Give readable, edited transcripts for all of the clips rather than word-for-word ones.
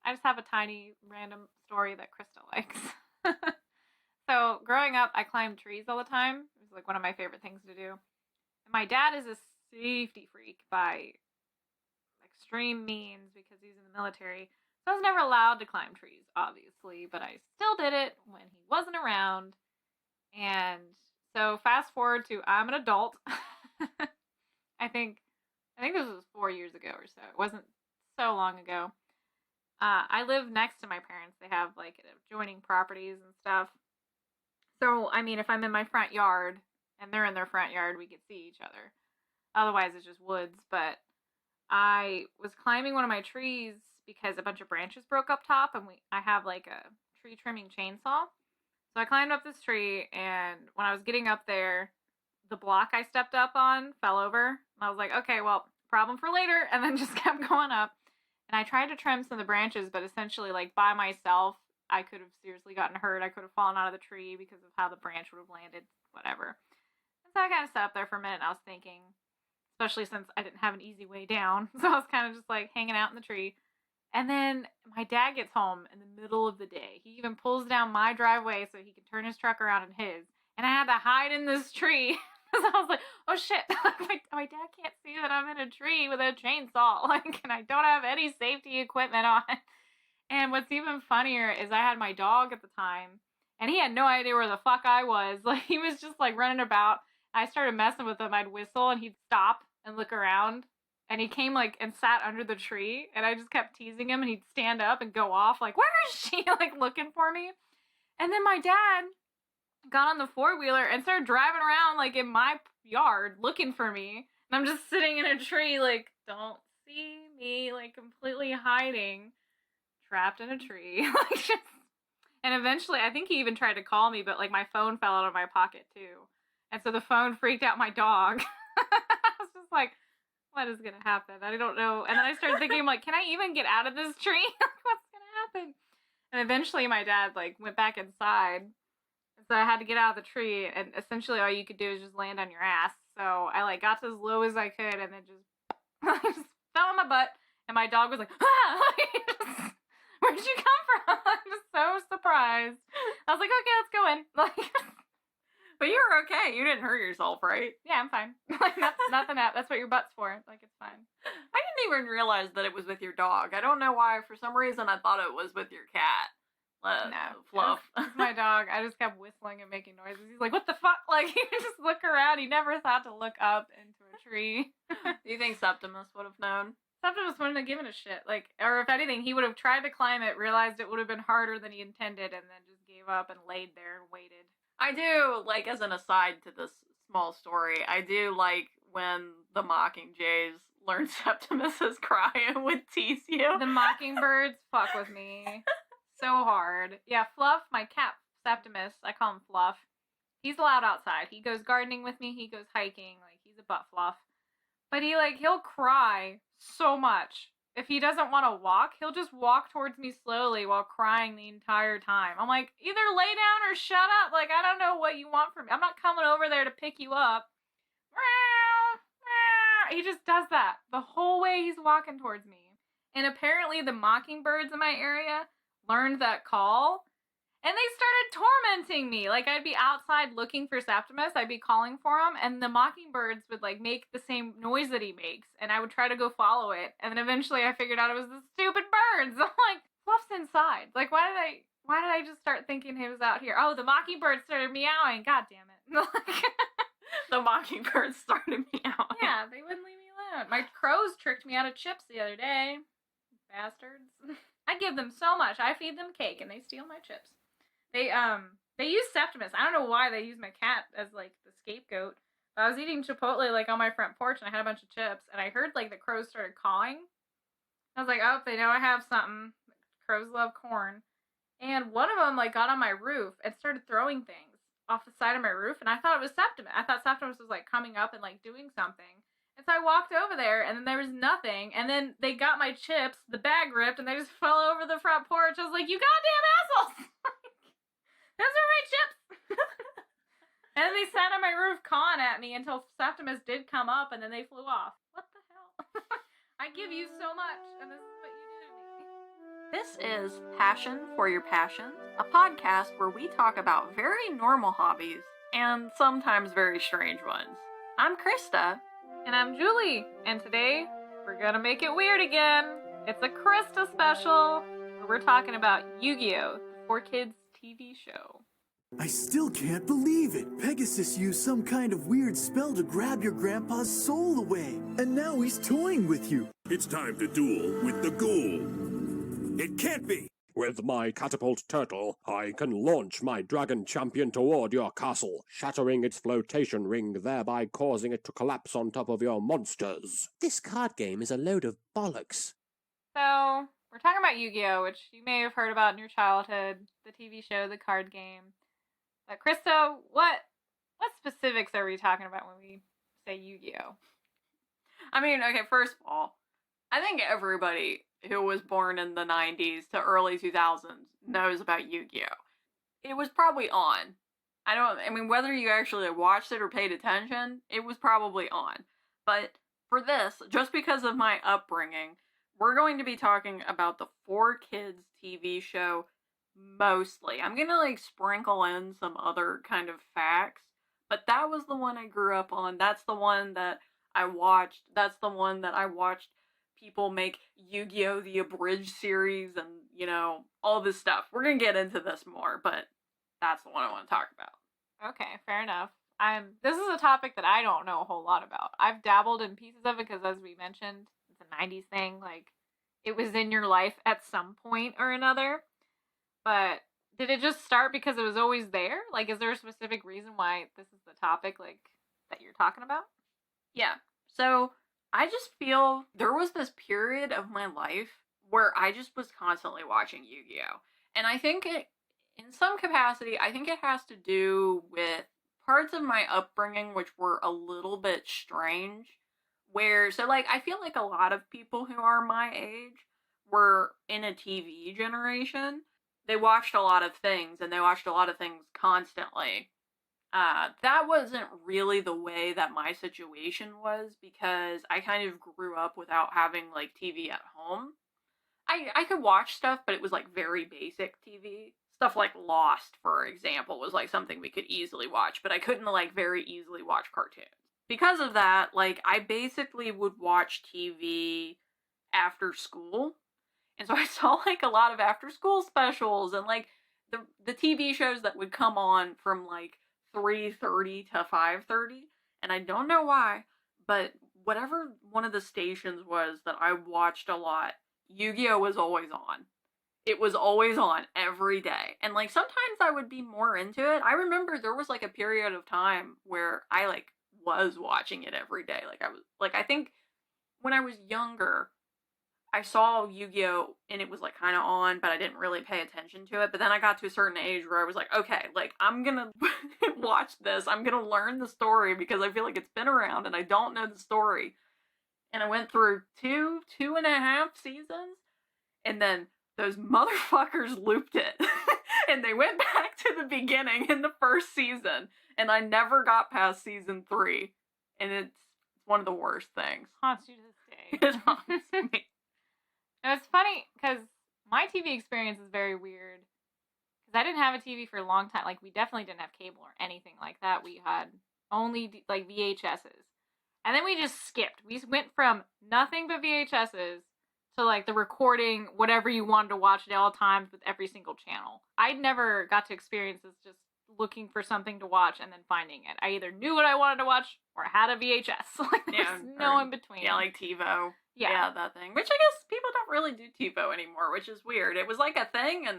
I just have a tiny random story that Krista likes. So growing up, I climbed trees all the time. It was like one of my favorite things to do. And my dad is a safety freak by extreme means because he's in the military. So I was never allowed to climb trees, obviously, but I still did it when he wasn't around. And so fast forward to I'm an adult. I think this was 4 years ago or so. It wasn't so long ago. I live next to my parents. They have like adjoining properties and stuff. So, I mean, if I'm in my front yard and they're in their front yard, we could see each other. Otherwise, it's just woods. But I was climbing one of my trees because a bunch of branches broke up top, and I have like a tree trimming chainsaw. So I climbed up this tree, and when I was getting up there, the block I stepped up on fell over. And I was like, okay, well, problem for later, and then just kept going up. And I tried to trim some of the branches, but essentially, like, by myself, I could have seriously gotten hurt. I could have fallen out of the tree because of how the branch would have landed, whatever. And so I kind of sat up there for a minute, and I was thinking, especially since I didn't have an easy way down, so I was kind of just, like, hanging out in the tree. And then my dad gets home in the middle of the day. He even pulls down my driveway so he can turn his truck around in his. And I had to hide in this tree. So I was like, oh shit, my dad can't see that I'm in a tree with a chainsaw. Like, and I don't have any safety equipment on. And what's even funnier is I had my dog at the time, and he had no idea where the fuck I was. Like, he was just like running about. I started messing with him. I'd whistle, and he'd stop and look around. And he came, like, and sat under the tree, and I just kept teasing him, and he'd stand up and go off, like, where is she? Like, looking for me. And then my dad got on the four-wheeler and started driving around, like, in my yard, looking for me. And I'm just sitting in a tree, like, don't see me, like, completely hiding, trapped in a tree. Like, just... And eventually, I think he even tried to call me, but, like, my phone fell out of my pocket, too. And so the phone freaked out my dog. I was just like... what is gonna happen? I don't know. And then I started thinking, like, can I even get out of this tree? What's gonna happen? And eventually my dad, like, went back inside. So I had to get out of the tree, and essentially all you could do is just land on your ass. So I, like, got to as low as I could, and then just fell on my butt, and my dog was like, ah! Where'd you come from? I'm just so surprised. I was like, okay, let's go in. Like... But you were okay. You didn't hurt yourself, right? Yeah, I'm fine. Like, nothing. That's what your butt's for. Like, it's fine. I didn't even realize that it was with your dog. I don't know why. For some reason, I thought it was with your cat. No, Fluff. It's my dog. I just kept whistling and making noises. He's like, what the fuck? Like, he would just look around. He never thought to look up into a tree. Do you think Septimus would have known? Septimus wouldn't have given a shit. Like, or if anything, he would have tried to climb it, realized it would have been harder than he intended, and then just gave up and laid there and waited. I do, like, as an aside to this small story, I do like when the Mockingjays learn Septimus's cry and would tease you. The Mockingbirds fuck with me so hard. Yeah, Fluff, my cat, Septimus, I call him Fluff. He's allowed outside. He goes gardening with me. He goes hiking. Like, he's a butt fluff. But he'll cry so much. If he doesn't want to walk, he'll just walk towards me slowly while crying the entire time. I'm like, either lay down or shut up. Like, I don't know what you want from me. I'm not coming over there to pick you up. He just does that the whole way he's walking towards me. And apparently the mockingbirds in my area learned that call. And they started tormenting me. Like, I'd be outside looking for Septimus. I'd be calling for him. And the mockingbirds would, like, make the same noise that he makes. And I would try to go follow it. And then eventually I figured out it was the stupid birds. I'm like, Fluff's inside. Like, why did I just start thinking he was out here? Oh, the mockingbirds started meowing. God damn it. The mockingbirds started meowing. Yeah, they wouldn't leave me alone. My crows tricked me out of chips the other day. Bastards. I give them so much. I feed them cake and they steal my chips. They use Septimus. I don't know why they use my cat as, like, the scapegoat. But I was eating Chipotle, like, on my front porch, and I had a bunch of chips, and I heard, like, the crows started cawing. I was like, oh, they know I have something. Crows love corn. And one of them, like, got on my roof and started throwing things off the side of my roof, and I thought it was Septimus. I thought Septimus was, like, coming up and, like, doing something. And so I walked over there, and then there was nothing, and then they got my chips, the bag ripped, and they just fell over the front porch. I was like, you goddamn assholes! Those are my chips! And then they sat on my roof cawing at me until Septimus did come up, and then they flew off. What the hell? I give you so much, and this is what you do to me. This is Passion for Your Passion, a podcast where we talk about very normal hobbies and sometimes very strange ones. I'm Krista. And I'm Julie, and today we're gonna make it weird again. It's a Krista special, where we're talking about Yu-Gi-Oh! The 4Kids TV show. I still can't believe it! Pegasus used some kind of weird spell to grab your grandpa's soul away, and now he's toying with you. It's time to duel with the ghoul. It can't be! With my catapult turtle, I can launch my dragon champion toward your castle, shattering its flotation ring, thereby causing it to collapse on top of your monsters. This card game is a load of bollocks. So, we're talking about Yu-Gi-Oh!, which you may have heard about in your childhood, the TV show, the card game. But Krista, what specifics are we talking about when we say Yu-Gi-Oh? I mean, okay, first of all, I think everybody who was born in the 90s to early 2000s knows about Yu-Gi-Oh! It was probably on. I mean, whether you actually watched it or paid attention, it was probably on. But for this, just because of my upbringing, we're going to be talking about the 4Kids TV show mostly. I'm gonna sprinkle in some other kind of facts, but that was the one I grew up on. That's the one that I watched. That's the one that I watched people make Yu-Gi-Oh! The Abridged Series and, all this stuff. We're gonna get into this more, but that's the one I want to talk about. Okay, fair enough. This is a topic that I don't know a whole lot about. I've dabbled in pieces of it because, as we mentioned, it's a 90s thing. It was in your life at some point or another. But did it just start because it was always there? Is there a specific reason why this is the topic, that you're talking about? Yeah. So, I just feel there was this period of my life where I just was constantly watching Yu-Gi-Oh! And I think in some capacity, I think it has to do with parts of my upbringing which were a little bit strange. I feel like a lot of people who are my age were in a TV generation. They watched a lot of things, and they watched a lot of things constantly. That wasn't really the way that my situation was, because I kind of grew up without having, TV at home. I could watch stuff, but it was, very basic TV. Stuff like Lost, for example, was, something we could easily watch, but I couldn't, very easily watch cartoons. Because of that, I basically would watch TV after school. And so I saw, a lot of after-school specials and, the TV shows that would come on from, 3:30 to 5:30. And I don't know why, but whatever one of the stations was that I watched a lot, Yu-Gi-Oh! Was always on. It was always on every day. And, sometimes I would be more into it. I remember there was, a period of time where I, was watching it every day. I think when I was younger, I saw Yu-Gi-Oh! And it was, kind of on, but I didn't really pay attention to it. But then I got to a certain age where I was like, okay, I'm gonna watch this. I'm gonna learn the story because I feel like it's been around and I don't know the story. And I went through two and a half seasons, and then those motherfuckers looped it. And they went back to the beginning in the first season. And I never got past season 3. And it's one of the worst things. Haunts you to this day. It haunts me. It's funny because my TV experience is very weird. Because I didn't have a TV for a long time. We definitely didn't have cable or anything like that. We had only VHSs. And then we just skipped. We went from nothing but VHSs to the recording whatever you wanted to watch at all times with every single channel. I never got to experience this just looking for something to watch and then finding it. I either knew what I wanted to watch or had a VHS. There's no in between. Yeah, TiVo. Yeah, that thing. Which I guess people don't really do TiVo anymore, which is weird. It was a thing, and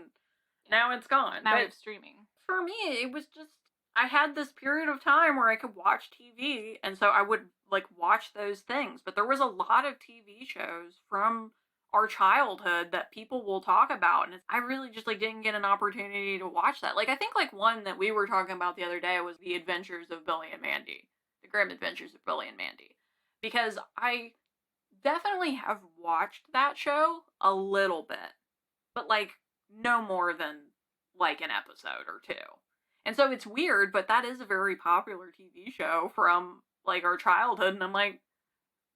now it's gone. Now it's streaming. For me, it was just, I had this period of time where I could watch TV, and so I would, watch those things. But there was a lot of TV shows from our childhood that people will talk about, and I really just didn't get an opportunity to watch that. I think one that we were talking about the other day was The Adventures of Billy and Mandy. The Grim Adventures of Billy and Mandy. Because I definitely have watched that show a little bit, but no more than an episode or two. And so it's weird, but that is a very popular TV show from our childhood, and I'm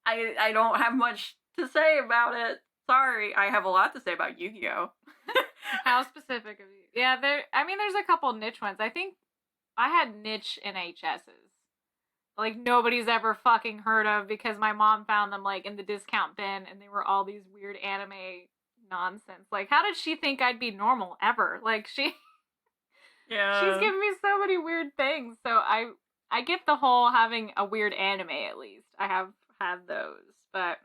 I don't have much to say about it. Sorry, I have a lot to say about Yu-Gi-Oh! How specific of you? Yeah, there's a couple niche ones. I think I had niche NHSs. Like, nobody's ever fucking heard of because my mom found them, like, in the discount bin, and they were all these weird anime nonsense. Like, how did she think I'd be normal ever? Like, she's given me so many weird things. So I get the whole having a weird anime, at least. I have had those. But,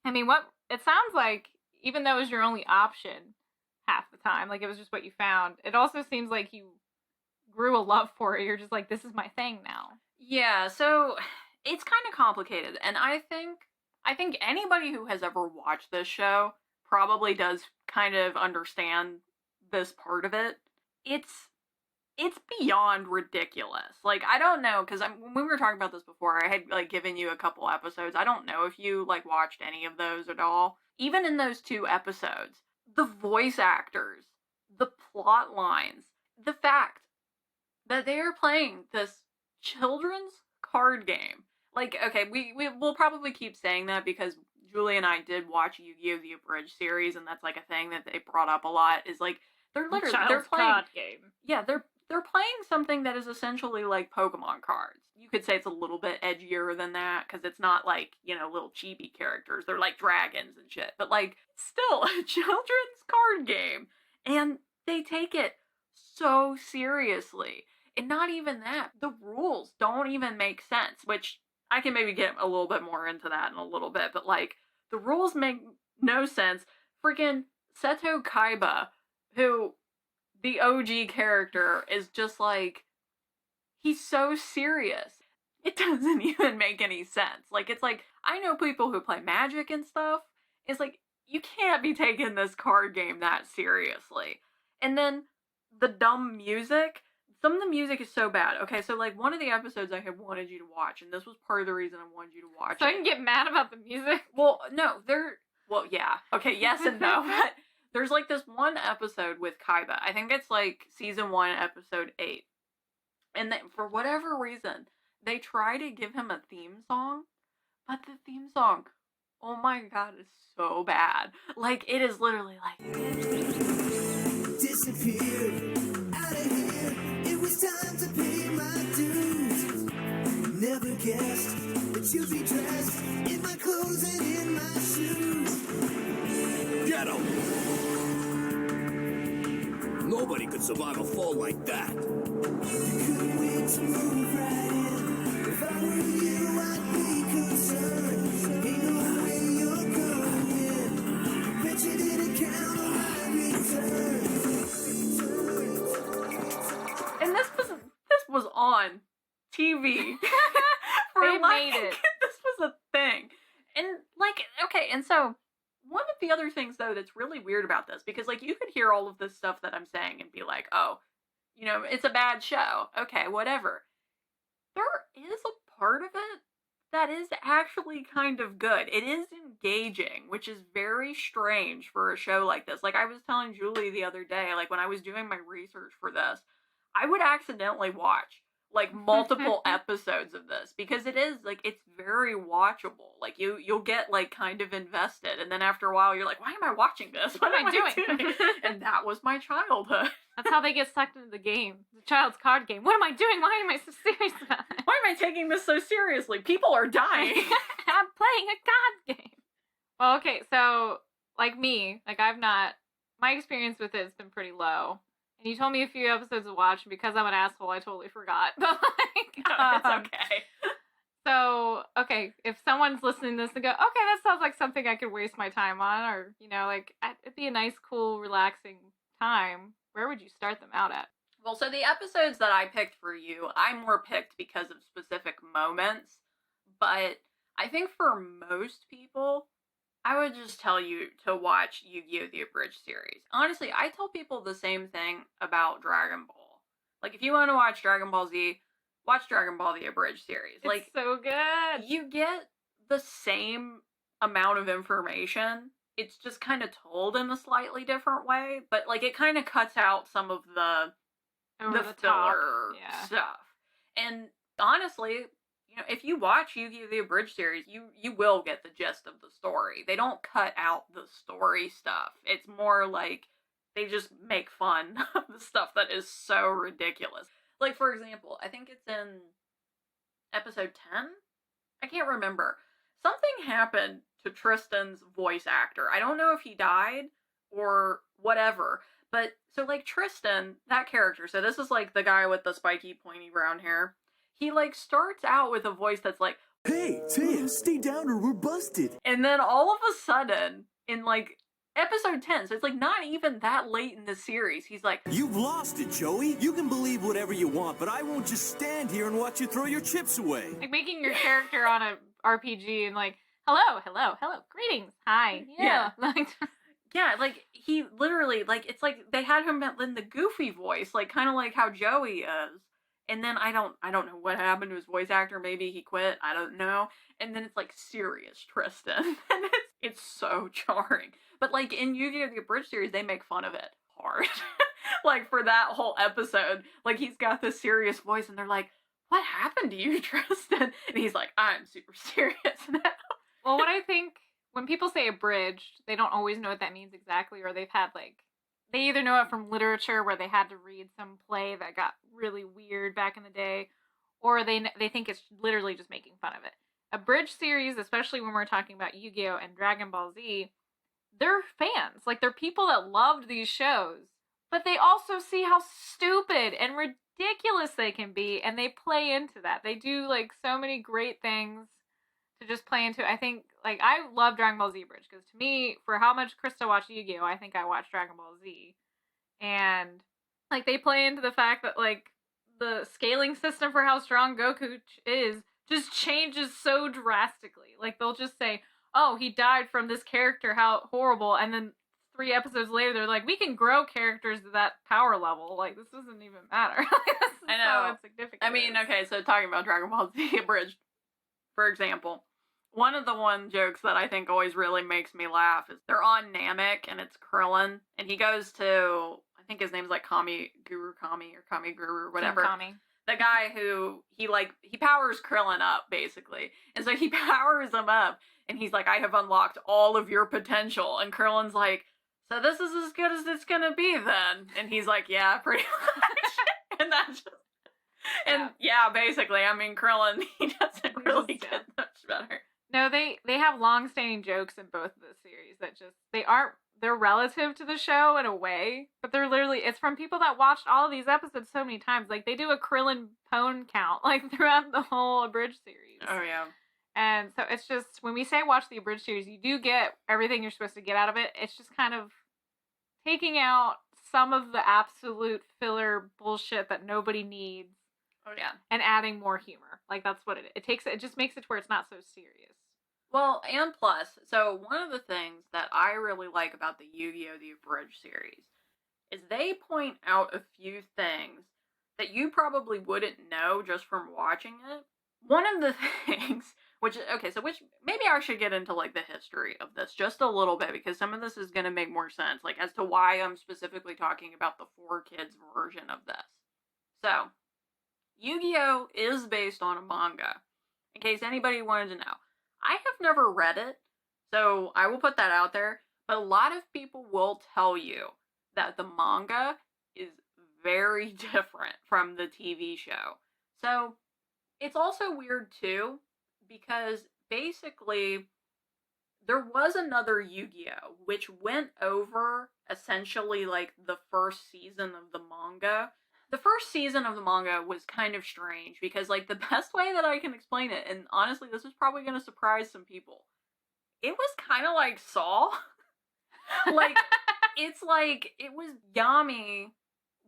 I mean, what it sounds like, even though it was your only option half the time, like, it was just what you found, it also seems like you grew a love for it. You're just like, this is my thing now. Yeah, so it's kind of complicated, and I think anybody who has ever watched this show probably does kind of understand this part of it. It's beyond ridiculous. Like, I don't know, because when we were talking about this before, I had, like, given you a couple episodes. I don't know if you, like, watched any of those at all. Even in those 2 episodes, the voice actors, the plot lines, the fact that they are playing this children's card game. Like, okay, we'll probably keep saying that because Julie and I did watch YuGiOH the Abridged Series, and that's, like, a thing that they brought up a lot, is, like, they're literally, they're playing, card game. Yeah, they're playing something that is essentially like Pokemon cards. You could say it's a little bit edgier than that, because it's not like, you know, little chibi characters. They're like dragons and shit. But, like, still a children's card game. And they take it so seriously. And not even that, the rules don't even make sense, which I can maybe get a little bit more into that in a little bit, but, like, the rules make no sense. Freaking Seto Kaiba, who, the OG character, is just like, he's so serious. It doesn't even make any sense. Like, it's like, I know people who play Magic and stuff. It's like, you can't be taking this card game that seriously. And then, the dumb music. Some of the music is so bad. Okay, so, like, one of the episodes I had wanted you to watch, and this was part of the reason I wanted you to watch it. So I can get mad about the music? Well, no, well, yeah. Okay, yes and no, but there's, like, this one episode with Kaiba. I think it's, like, season 1, episode 8. And for whatever reason, they try to give him a theme song, but the theme song, oh my god, is so bad. Like, it is literally like, Disappeared out of here. It was time to pay my dues. Never guessed that you'd be dressed in my clothes and in my shoes. Get him! Nobody could survive a fall like that. You couldn't wait to move right in. If I were you, I'd be concerned. Ain't no way you're going in. Bet you didn't count on my return. and this was on TV. For They like, made it. This was a thing. And, like, okay, and so, one of the other things, though, that's really weird about this, because, like, you could hear all of this stuff that I'm saying and be like, oh, you know, it's a bad show. Okay, whatever. There is a part of it that is actually kind of good. It is engaging, which is very strange for a show like this. Like, I was telling Julie the other day, like, when I was doing my research for this, I would accidentally watch, like, multiple episodes of this, because it is, like, it's very watchable. Like, you'll get, like, kind of invested, and then after a while, you're like, why am I watching this? What am I doing? And that was my childhood. That's how they get sucked into the game. The child's card game. What am I doing? Why am I so serious about it? Why am I taking this so seriously? People are dying. I'm playing a card game. Well, okay, so, like me, like, my experience with it has been pretty low. And you told me a few episodes to watch, and because I'm an asshole, I totally forgot. But, like, It's okay. So, okay, if someone's listening to this and go, okay, that sounds like something I could waste my time on, or, you know, like, it'd be a nice, cool, relaxing time, where would you start them out at? Well, so the episodes that I picked for you, I more picked because of specific moments, but I think for most people, I would just tell you to watch YuGiOH the Abridged Series. Honestly, I tell people the same thing about Dragon Ball. Like, if you want to watch Dragon Ball Z, watch Dragon Ball the Abridged Series. It's like, so good. you get the same amount of information. It's just kind of told in a slightly different way, but, like, it kind of cuts out some of the Over the filler top. stuff. And honestly, you know, if you watch YuGiOH the Abridged Series, you will get the gist of the story. They don't cut out the story stuff. It's more like they just make fun of the stuff that is so ridiculous. Like, for example, I think it's in episode 10? I can't remember. Something happened to Tristan's voice actor. I don't know if he died or whatever. But, so, like, Tristan, that character, so this is, like, the guy with the spiky, pointy brown hair. He, like, starts out with a voice that's like, Hey, Taya, stay down or we're busted. and then all of a sudden, in, like, episode 10, so it's, like, not even that late in the series, he's like, You've lost it, Joey. You can believe whatever you want, but I won't just stand here and watch you throw your chips away. Like making your character on a RPG and like, hello, greetings, hi, yeah. Like, yeah, like, he literally, like, it's like they had him in the goofy voice, like, kind of like how Joey is. And then I don't know what happened to his voice actor. Maybe he quit. I don't know. And then it's like serious Tristan. And it's so jarring. But like in Yu-Gi-Oh! The Abridged Series, they make fun of it hard. Like for that whole episode, like he's got this serious voice and they're like, what happened to you, Tristan? And he's like, I'm super serious now. well, what I think, when people say abridged, they don't always know what that means exactly, or they've had like, they either know it from literature where they had to read some play that got really weird back in the day, or they think it's literally just making fun of it. Abridged series, especially when we're talking about Yu-Gi-Oh! And Dragon Ball Z, they're fans. Like, they're people that loved these shows, but they also see how stupid and ridiculous they can be, and they play into that. They do, like, so many great things to just play into. I think, like, I love Dragon Ball Z Bridge, because to me, for how much Krista watched Yu-Gi-Oh!, I think I watched Dragon Ball Z. And, like, they play into the fact that, like, the scaling system for how strong Goku is just changes so drastically. Like, they'll just say, oh, he died from this character, how horrible, and then 3 episodes later, they're like, we can grow characters to that power level. Like, this doesn't even matter. I know. So insignificant. I mean, okay, so talking about Dragon Ball Z Abridged, for example, one of the jokes that I think always really makes me laugh is they're on Namek and it's Krillin, and he goes to, I think his name's like Kami Guru, or whatever. Kami. The guy who, he powers Krillin up, basically. And so he powers him up, and he's like, I have unlocked all of your potential. And Krillin's like, so this is as good as it's gonna be then? And he's like, yeah, pretty much. And that's just, and yeah, basically, I mean, Krillin, he doesn't really get much better. No, they have long-standing jokes in both of the series that just, they're relative to the show in a way, but they're literally, it's from people that watched all of these episodes so many times. Like, they do a Krillin pwn count, like, throughout the whole Abridged series. Oh, yeah. And so it's just, when we say watch the Abridged series, you do get everything you're supposed to get out of it. It's just kind of taking out some of the absolute filler bullshit that nobody needs. Oh, yeah. And adding more humor. Like, that's what it just makes it to where it's not so serious. Well, and plus, so one of the things that I really like about the Yu-Gi-Oh! The Abridged series is they point out a few things that you probably wouldn't know just from watching it. One of the things, which maybe I should get into, like, the history of this just a little bit, because some of this is going to make more sense, like, as to why I'm specifically talking about the 4Kids version of this. So, Yu-Gi-Oh! Is based on a manga, in case anybody wanted to know. I have never read it, so I will put that out there, but a lot of people will tell you that the manga is very different from the TV show. So, it's also weird too, because basically, there was another Yu-Gi-Oh! Which went over, essentially, like, the first season of the manga. The first season of the manga was kind of strange, because, like, the best way that I can explain it, and honestly, this is probably going to surprise some people, it was kind of like Saw. Like, it's like, it was, Yami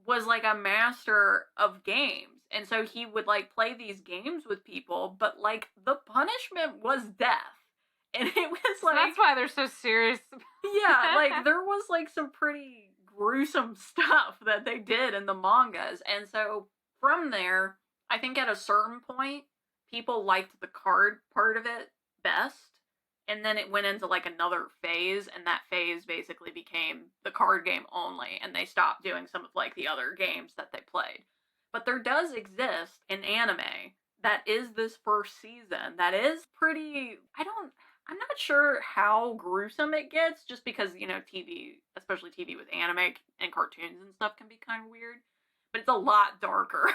was, like, a master of games, and so he would, like, play these games with people, but, like, the punishment was death. And it was, like... So that's why they're so serious. Yeah, like, there was, like, some pretty gruesome stuff that they did in the mangas, and so from there, I think at a certain point, people liked the card part of it best, and then it went into, like, another phase, and that phase basically became the card game only, and they stopped doing some of, like, the other games that they played. But there does exist an anime that is this first season that is pretty, I'm not sure how gruesome it gets, just because, you know, TV, especially TV with anime and cartoons and stuff, can be kind of weird. But it's a lot darker.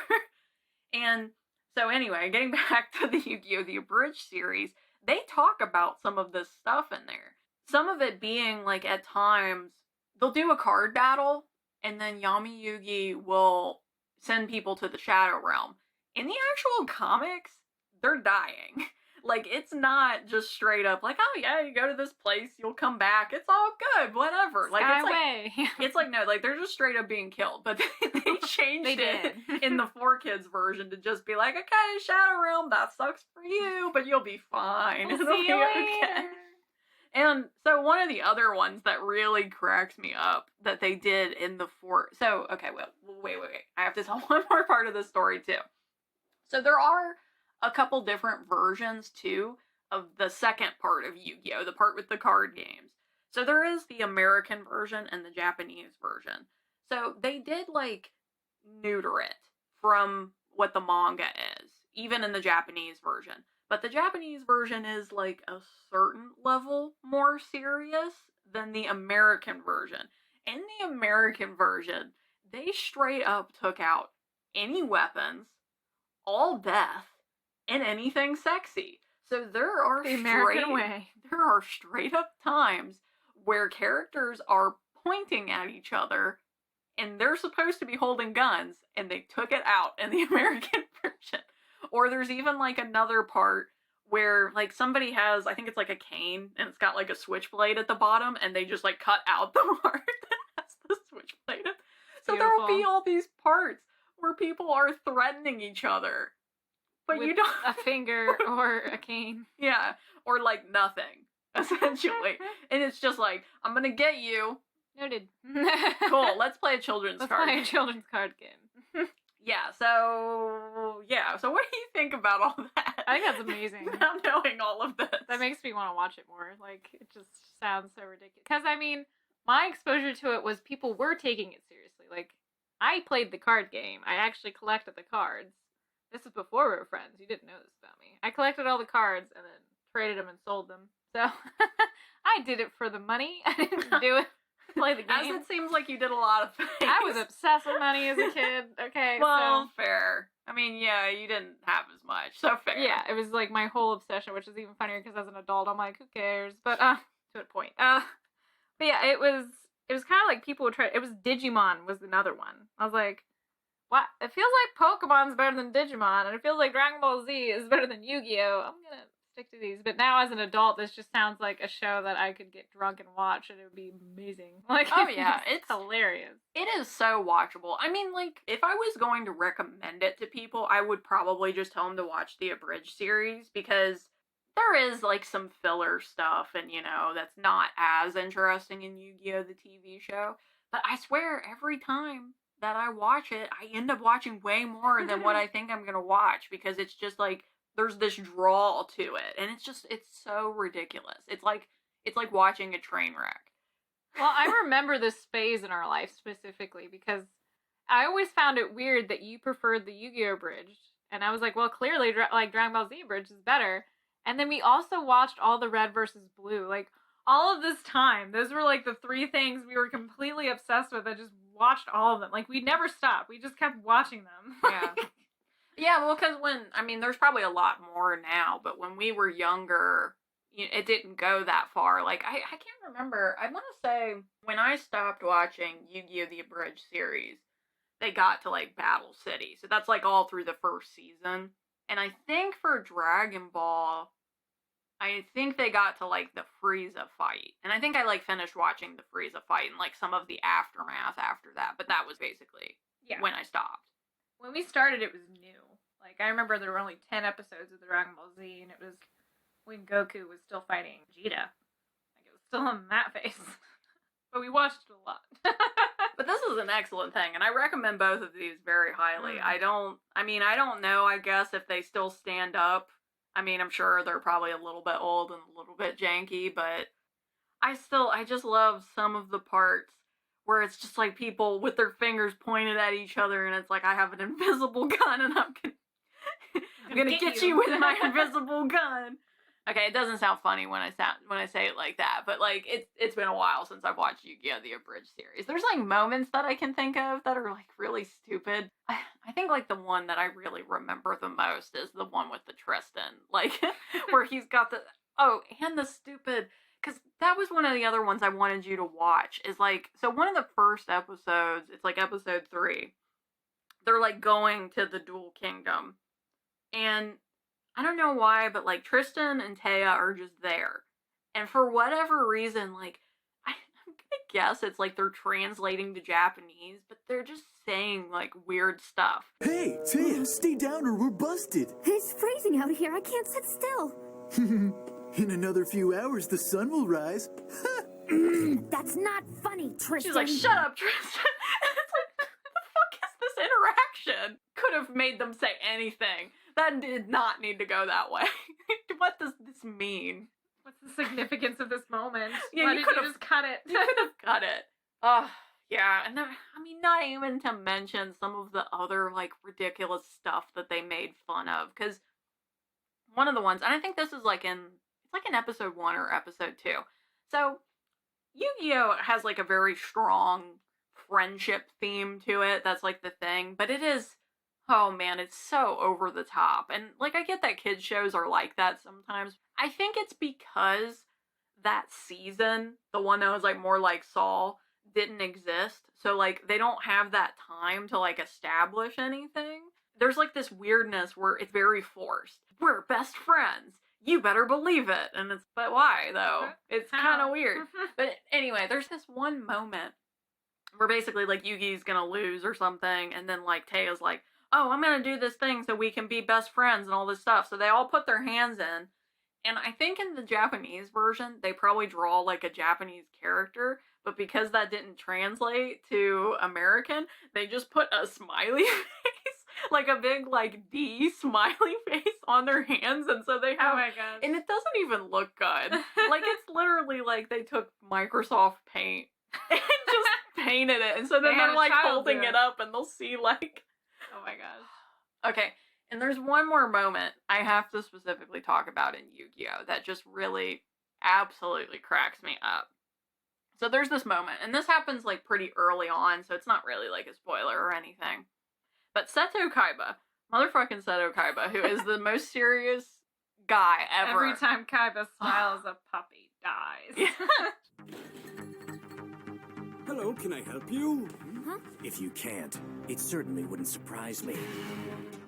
And so anyway, getting back to the Yu-Gi-Oh! The Abridged series, they talk about some of this stuff in there. Some of it being, like, at times, they'll do a card battle, and then Yami Yugi will send people to the Shadow Realm. In the actual comics, they're dying. Like, it's not just straight up like, oh yeah, you go to this place, you'll come back, it's all good, whatever. Like, it's like, no, like, they're just straight up being killed. But they changed it in the 4Kids version to just be like, okay, Shadow Realm, that sucks for you, but you'll be fine. We'll It'll see be you okay. later. And so one of the other ones that really cracks me up that they did in the so, okay, well, wait. I have to tell one more part of the story, too. So there are a couple different versions, too, of the second part of Yu-Gi-Oh! The part with the card games. So there is the American version and the Japanese version. So they did, like, neuter it from what the manga is, even in the Japanese version. But the Japanese version is, like, a certain level more serious than the American version. In the American version, they straight up took out any weapons, all death, and anything sexy. So there are The American way. There are straight up times where characters are pointing at each other and they're supposed to be holding guns, and they took it out in the American version. Or there's even, like, another part where, like, somebody has, I think it's like a cane, and it's got, like, a switchblade at the bottom, and they just, like, cut out the part that has the switchblade. So there will be all these parts where people are threatening each other. But With you don't... a finger or a cane. Yeah, or, like, nothing, essentially. And it's just like, I'm gonna get you. Noted. Cool, let's play a children's Let's card play a game. children's card game. So what do you think about all that? I think that's amazing. Now knowing all of this. That makes me want to watch it more. Like, it just sounds so ridiculous. Because, I mean, my exposure to it was people were taking it seriously. Like, I played the card game. I actually collected the cards. This is before we were friends. You didn't know this about me. I collected all the cards and then traded them and sold them. So, I did it for the money. I didn't do it to play the game. As it seems like you did a lot of things. I was obsessed with money as a kid. Okay, well, so... fair. I mean, yeah, you didn't have as much, so fair. Yeah, it was like my whole obsession, which is even funnier because as an adult, I'm like, who cares? But to a point. But yeah, it was kind of like people would try. It was Digimon was another one. I was like, what? It feels like Pokemon's better than Digimon, and it feels like Dragon Ball Z is better than Yu-Gi-Oh. I'm gonna stick to these. But now as an adult, this just sounds like a show that I could get drunk and watch, and it would be amazing. Like, oh yeah, it's hilarious. It is so watchable. I mean, like, if I was going to recommend it to people, I would probably just tell them to watch the Abridged series, because there is, like, some filler stuff, and, you know, that's not as interesting in Yu-Gi-Oh! The TV show. But I swear, every time that I watch it, I end up watching way more than what I think I'm gonna watch, because it's just, like, there's this draw to it, and it's so ridiculous. It's like watching a train wreck. Well, I remember this phase in our life specifically because I always found it weird that you preferred the Yu-Gi-Oh! Abridged, and I was like, well, clearly, like, Dragon Ball Z Abridged is better. And then we also watched all the Red versus Blue. Like, all of this time, those were, like, the three things we were completely obsessed with. I just watched all of them. Like, we never stopped. We just kept watching them. Yeah. Yeah, well, because there's probably a lot more now, but when we were younger, it didn't go that far. Like, I can't remember. I want to say, when I stopped watching Yu-Gi-Oh! The Abridged series, they got to, like, Battle City. So that's, like, all through the first season. And I think for Dragon Ball, I think they got to, like, the Frieza fight. And I think I, like, finished watching the Frieza fight and, like, some of the aftermath after that. But that was basically when I stopped. When we started, it was new. Like, I remember there were only 10 episodes of the Dragon Ball Z, and it was when Goku was still fighting Vegeta. Like, it was still in that phase. But we watched it a lot. But this is an excellent thing, and I recommend both of these very highly. I don't know, I guess, if they still stand up. I mean, I'm sure they're probably a little bit old and a little bit janky, but I just love some of the parts where it's just like people with their fingers pointed at each other, and it's like, I have an invisible gun, and I'm gonna get you with my invisible gun. Okay, it doesn't sound funny when I say it like that, but like it's been a while since I've watched Yu-Gi-Oh! The Abridged Series. There's like moments that I can think of that are like really stupid. I think like the one that I really remember the most is the one with the Tristan, like where he's got the and the stupid, because that was one of the other ones I wanted you to watch. Is like, so one of the first episodes, it's like episode 3. They're like going to the Dual Kingdom, and I don't know why, but like Tristan and Taya are just there. And for whatever reason, like, I'm gonna guess it's like they're translating to Japanese, but they're just saying like weird stuff. Hey, Taya, stay down or we're busted. It's freezing out here. I can't sit still. In another few hours, the sun will rise. That's not funny, Tristan. She's like, shut up, Tristan. And it's like, what the fuck is this interaction? Could have made them say anything. That did not need to go that way. What does this mean? What's the significance of this moment? Yeah, Why you did could've- you just cut it? You could have cut it. Oh, yeah. And then, I mean, not even to mention some of the other, like, ridiculous stuff that they made fun of. Because one of the ones, and I think this is like in episode 1 or episode 2. So, Yu-Gi-Oh! Has like a very strong friendship theme to it. That's like the thing. But it is, oh man, it's so over the top. And like, I get that kids shows are like that sometimes. I think it's because that season, the one that was like more like Saul, didn't exist. So like, they don't have that time to like establish anything. There's like this weirdness where it's very forced. We're best friends. You better believe it. And it's, but why though? It's kind of weird. But anyway, there's this one moment where basically like Yugi's gonna lose or something, and then like Taya's like, oh, I'm gonna do this thing so we can be best friends and all this stuff. So they all put their hands in, and I think in the Japanese version they probably draw like a Japanese character, but because that didn't translate to American, they just put a smiley face, like a big like D smiley face on their hands, and so they have, Oh my god. and it doesn't even look good. Like, it's literally like they took Microsoft Paint and just painted it, and so They then had they're a like child holding do it it. up and they'll see like, Oh my gosh. okay. And there's one more moment I have to specifically talk about in Yu-Gi-Oh! That just really absolutely cracks me up. So there's this moment, and this happens like pretty early on, so it's not really like a spoiler or anything. But Seto Kaiba, motherfucking Seto Kaiba, who is the most serious guy ever. Every time Kaiba smiles, a puppy dies. Hello, can I help you? Huh? If you can't, it certainly wouldn't surprise me.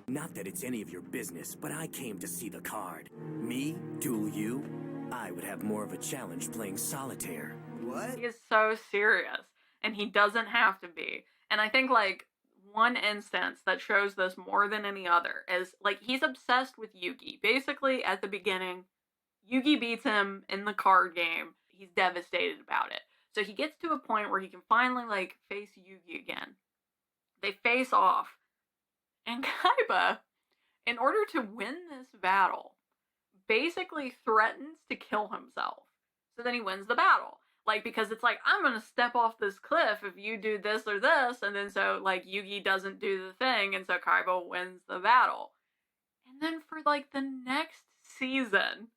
Not that it's any of your business, but I came to see the card. Me, duel you? I would have more of a challenge playing solitaire. What? He is so serious, and he doesn't have to be. And I think, like, one instance that shows this more than any other is, like, he's obsessed with Yugi. Basically, at the beginning, Yugi beats him in the card game. He's devastated about it. So he gets to a point where he can finally, like, face Yugi again. They face off. And Kaiba, in order to win this battle, basically threatens to kill himself. So then he wins the battle. Like, because it's like, I'm gonna step off this cliff if you do this or this, and then so, like, Yugi doesn't do the thing, and so Kaiba wins the battle. And then for, like, the next season,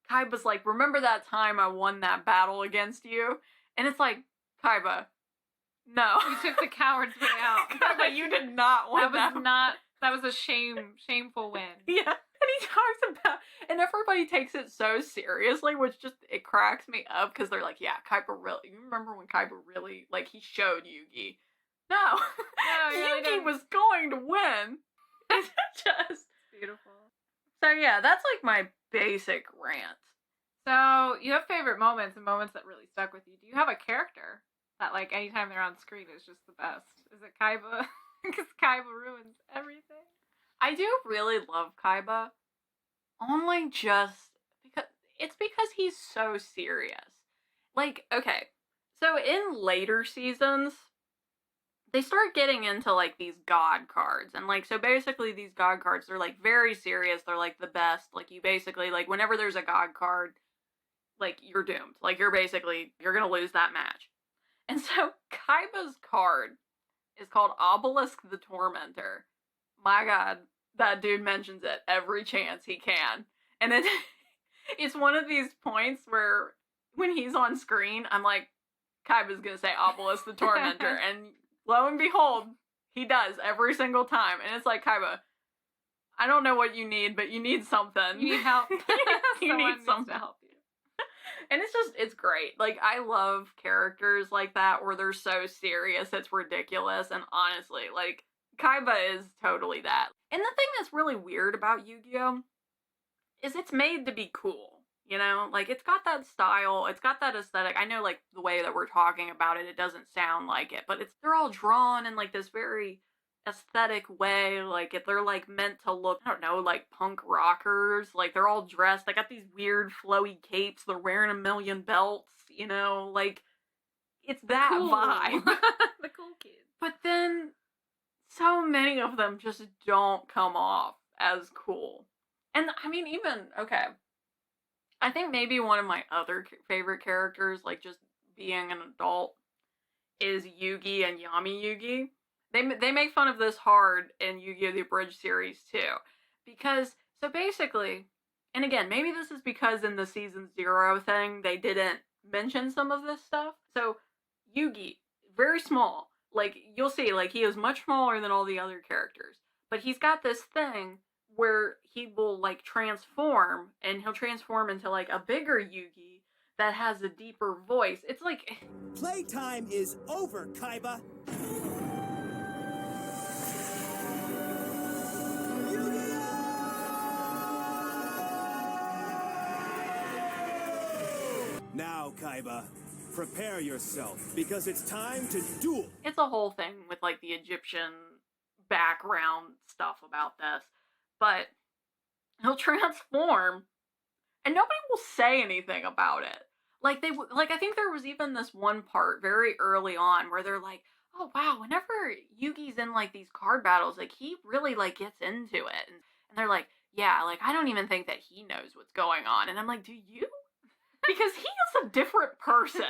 Kaiba's like, remember that time I won that battle against you? And it's like, Kaiba, no. You took the coward's way out. Kaiba, you did not win That was a shameful win. Yeah. And he talks about, and everybody takes it so seriously, which just, it cracks me up, because they're like, yeah, Kaiba really, you remember when Kaiba really, like, he showed Yugi. No. No, he really Yugi didn't. was going to win. It's just, Beautiful. so yeah, that's like my basic rant. So, you have favorite moments and moments that really stuck with you. Do you have a character that, like, anytime they're on screen is just the best? Is it Kaiba? Because Kaiba ruins everything. I do really love Kaiba, only just because he's so serious. Like, okay, so in later seasons, they start getting into, like, these god cards, and, like, so basically these god cards, they're, like, very serious, they're, like, the best, like, you basically, like, whenever there's a god card, like, you're doomed, like, you're gonna lose that match. And so, Kaiba's card is called Obelisk the Tormentor. My god, that dude mentions it every chance he can. And It's one of these points where when he's on screen, I'm like, Kaiba's gonna say Obelisk the Tormentor, and lo and behold, he does every single time. And it's like, Kaiba, I don't know what you need, but you need something. You need help. You Someone need needs something. to help you. And it's great. Like, I love characters like that where they're so serious, it's ridiculous. And honestly, like, Kaiba is totally that. And the thing that's really weird about Yu-Gi-Oh! Is it's made to be cool. You know, like, it's got that style, it's got that aesthetic. I know, like, the way that we're talking about it, it doesn't sound like it, but they're all drawn in, like, this very aesthetic way. Like, they're, like, meant to look, I don't know, like punk rockers. Like, they're all dressed, they got these weird flowy capes, they're wearing a million belts, you know, like, it's that Cool. vibe. The cool kids. But then, so many of them just don't come off as cool. And, I mean, even, okay, I think maybe one of my other favorite characters, like, just being an adult, is Yugi and Yami Yugi. They make fun of this hard in Yu-Gi-Oh! The Abridged Series, too. Because, so basically, and again, maybe this is because in the Season 0 thing, they didn't mention some of this stuff. So, Yugi, very small. Like, you'll see, like, he is much smaller than all the other characters. But he's got this thing where he will, like, transform, and he'll transform into, like, a bigger Yugi that has a deeper voice. It's like... Playtime is over, Kaiba. Now, Kaiba, prepare yourself, because it's time to duel. It's a whole thing with, like, the Egyptian background stuff about this. But he'll transform, and nobody will say anything about it. Like, I think there was even this one part very early on where they're like, oh, wow, whenever Yugi's in, like, these card battles, like, he really, like, gets into it. And they're like, yeah, like, I don't even think that he knows what's going on. And I'm like, do you? Because he is a different person.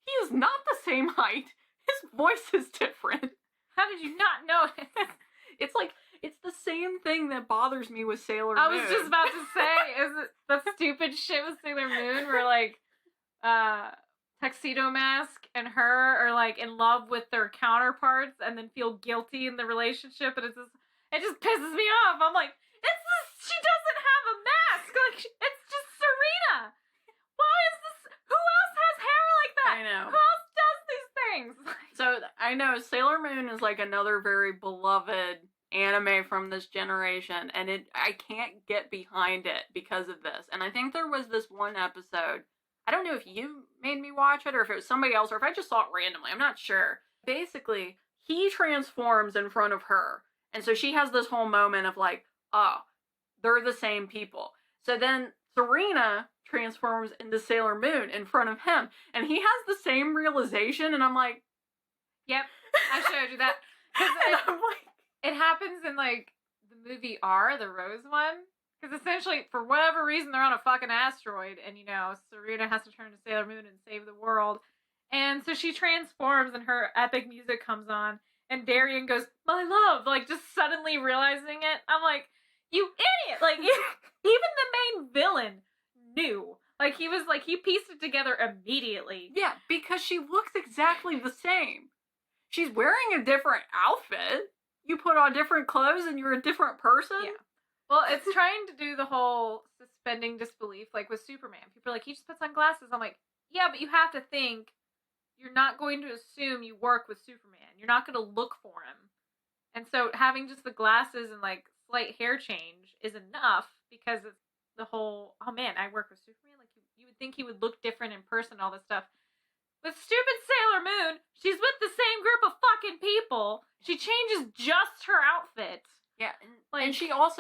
He is not the same height. His voice is different. How did you not notice? It's like, it's the same thing that bothers me with Sailor Moon. I was just about to say, is it the stupid shit with Sailor Moon where, like, Tuxedo Mask and her are, like, in love with their counterparts and then feel guilty in the relationship, and it just pisses me off. I'm like, she doesn't have a mask! Like, it's just Serena! Why is this? Who else has hair like that? I know. Who else does these things? So, I know Sailor Moon is, like, another very beloved anime from this generation, and I can't get behind it because of this. And I think there was this one episode, I don't know if you made me watch it or if it was somebody else or if I just saw it randomly, I'm not sure. Basically, he transforms in front of her, and so she has this whole moment of like, oh, they're the same people. So then Serena transforms into Sailor Moon in front of him, and he has the same realization, and I'm like, Yep, I showed you that. and I'm like, It happens in, like, the movie R, the Rose one. Because essentially, for whatever reason, they're on a fucking asteroid. And, you know, Serena has to turn to Sailor Moon and save the world. And so she transforms and her epic music comes on. And Darien goes, my love! Like, just suddenly realizing it. I'm like, you idiot! Like, even the main villain knew. Like, he pieced it together immediately. yeah, because she looks exactly the same. She's wearing a different outfit. You put on different clothes and you're a different person? Yeah. Well, it's trying to do the whole suspending disbelief, like with Superman. People are like, he just puts on glasses. I'm like, yeah, but you have to think, you're not going to assume you work with Superman. You're not going to look for him. And so having just the glasses and, like, slight hair change is enough because it's the whole, oh man, I work with Superman? Like, you would think he would look different in person, all this stuff. With stupid Sailor Moon, she's with the same group of fucking people. She changes just her outfit. Yeah, and she has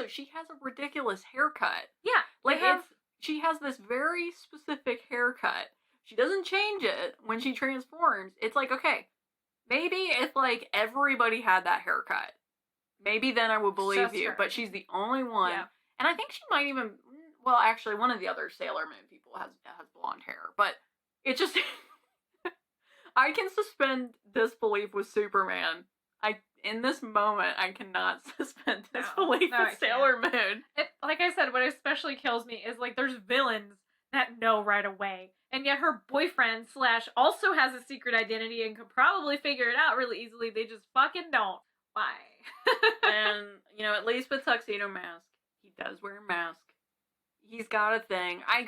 a ridiculous haircut. Yeah, Like, she has this very specific haircut. She doesn't change it when she transforms. It's like, okay, maybe if, like, everybody had that haircut, maybe then I would believe Just you, her. but she's the only one. Yeah. And I think she might even, well, actually, one of the other Sailor Moon people has blonde hair, but it just, I can suspend disbelief with Superman In this moment, I cannot suspend No, disbelief no, I in can't. Sailor Moon. Like I said, what especially kills me is like there's villains that know right away, and yet her boyfriend / also has a secret identity and could probably figure it out really easily. They just fucking don't. Why? And, you know, at least with Tuxedo Mask, he does wear a mask. He's got a thing. I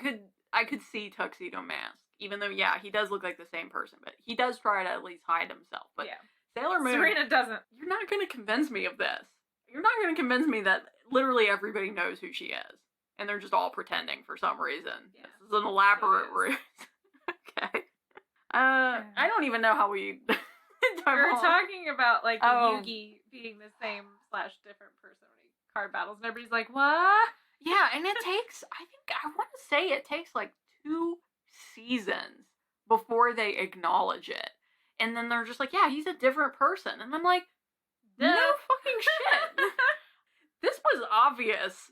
could see Tuxedo Mask, even though, yeah, he does look like the same person, but he does try to at least hide himself. But yeah. Sailor Moon, Serena doesn't. you're not going to convince me of this. You're not going to convince me that literally everybody knows who she is. And they're just all pretending for some reason. Yeah. This is an elaborate It is. ruse. Okay. I don't even know how we... We were talking about like Oh. Yugi being the same / different person when he card battles, and everybody's like, "What?" Yeah, and it takes, I want to say it takes like 2 seasons before they acknowledge it. And then they're just like, yeah, he's a different person. And I'm like, no Duh. fucking shit. This was obvious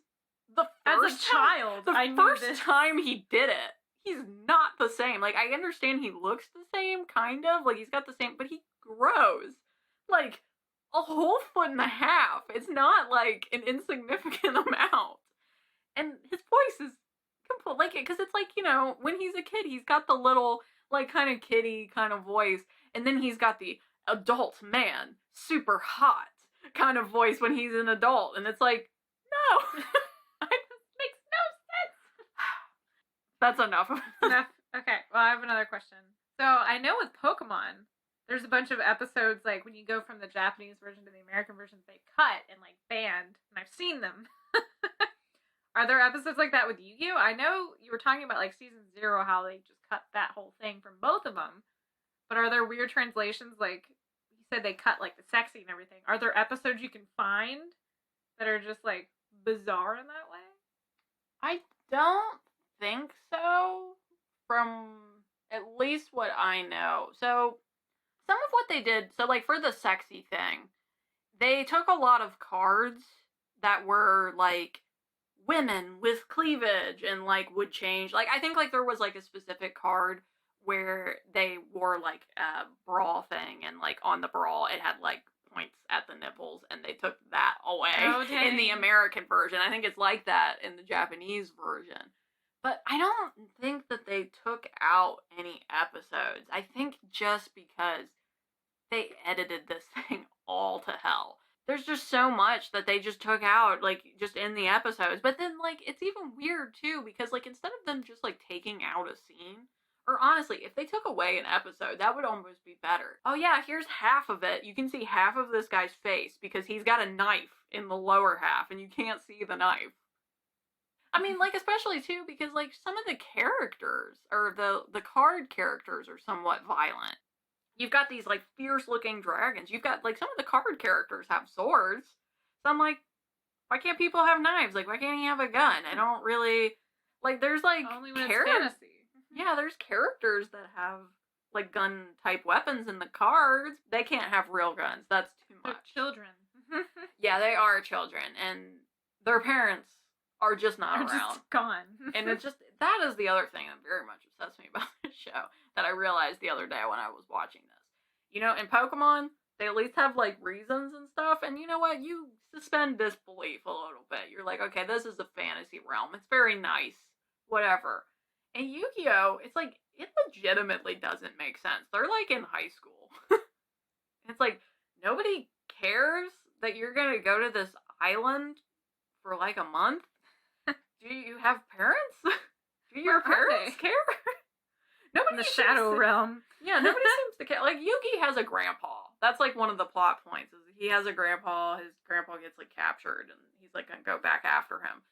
the As first a child, the I knew first this. time he did it. He's not the same. Like, I understand he looks the same, kind of. Like, he's got the same, but he grows. Like, a whole 1.5 feet. It's not, like, an insignificant amount. And his voice is complete, like, because it's like, you know, when he's a kid, he's got the little, like, kind of kiddie kind of voice. And then he's got the adult man, super hot kind of voice when he's an adult. And it's like, no. Makes no sense. That's enough. Enough. Okay, well, I have another question. So I know with Pokemon, there's a bunch of episodes like when you go from the Japanese version to the American version, they cut and like banned, and I've seen them. Are there episodes like that with Yu-Gi-Oh? I know you were talking about like season 0, how they just cut that whole thing from both of them. But are there weird translations? Like you said, they cut like the sexy and everything. Are there episodes you can find that are just like bizarre in that way? I don't think so, from at least what I know. So, some of what they did, so like for the sexy thing, they took a lot of cards that were like women with cleavage and like would change. Like, I think like there was like a specific card where they wore like a bra thing, and like on the bra it had like points at the nipples, and they took that away in the dang. American version. I think it's like that in the Japanese version. But I don't think that they took out any episodes. I think just because they edited this thing all to hell. There's just so much that they just took out, like, just in the episodes. But then, like, it's even weird, too, because, like, instead of them just, like, taking out a scene, or honestly, if they took away an episode, that would almost be better. Oh yeah, here's half of it. You can see half of this guy's face because he's got a knife in the lower half and you can't see the knife. I mean, like, especially too because like some of the characters or the card characters are somewhat violent. You've got these like fierce looking dragons. You've got like some of the card characters have swords. So I'm like, why can't people have knives? Like, why can't he have a gun? I don't really like. There's like Only when it's fantasy. Yeah, there's characters that have like gun type weapons in the cards. They can't have real guns. That's too They're much. children. Yeah, they are children, and their parents are just not They're around. just gone. And it's just, that is the other thing that very much upsets me about this show that I realized the other day when I was watching this. You know, in Pokemon, they at least have like reasons and stuff, and you know what? You suspend disbelief a little bit. You're like, okay, this is a fantasy realm. It's very nice. Whatever. And Yu-Gi-Oh, it's like, it legitimately doesn't make sense. They're like in high school. It's like, nobody cares that you're gonna go to this island for like a month. Do you have parents? Do your Where are parents care? Nobody In the seems Shadow to- Realm. Yeah, nobody seems to care. Like, Yugi has a grandpa. That's like one of the plot points. Is he has a grandpa. His grandpa gets like captured, and he's like gonna go back after him.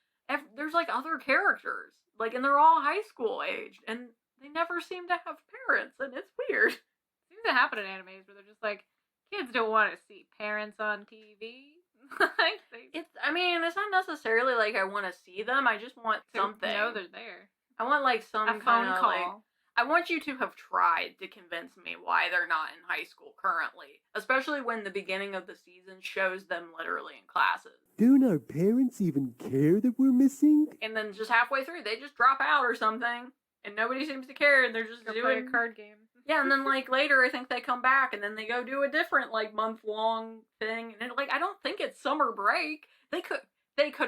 There's like other characters, like, and they're all high school aged, and they never seem to have parents, and it's weird. Seems to happen in animes where they're just like, kids don't want to see parents on TV. Like I mean, it's not necessarily like I want to see them. I just want something. No, they're there. I want like some A phone kind of call. like. I want you to have tried to convince me why they're not in high school currently, especially when the beginning of the season shows them literally in classes. Don't our parents even care that we're missing? And then just halfway through, they just drop out or something, and nobody seems to care, and they're just Go doing play a card game. Yeah, and then, like, later I think they come back, and then they go do a different, like, month-long thing, and, like, I don't think it's summer break. They could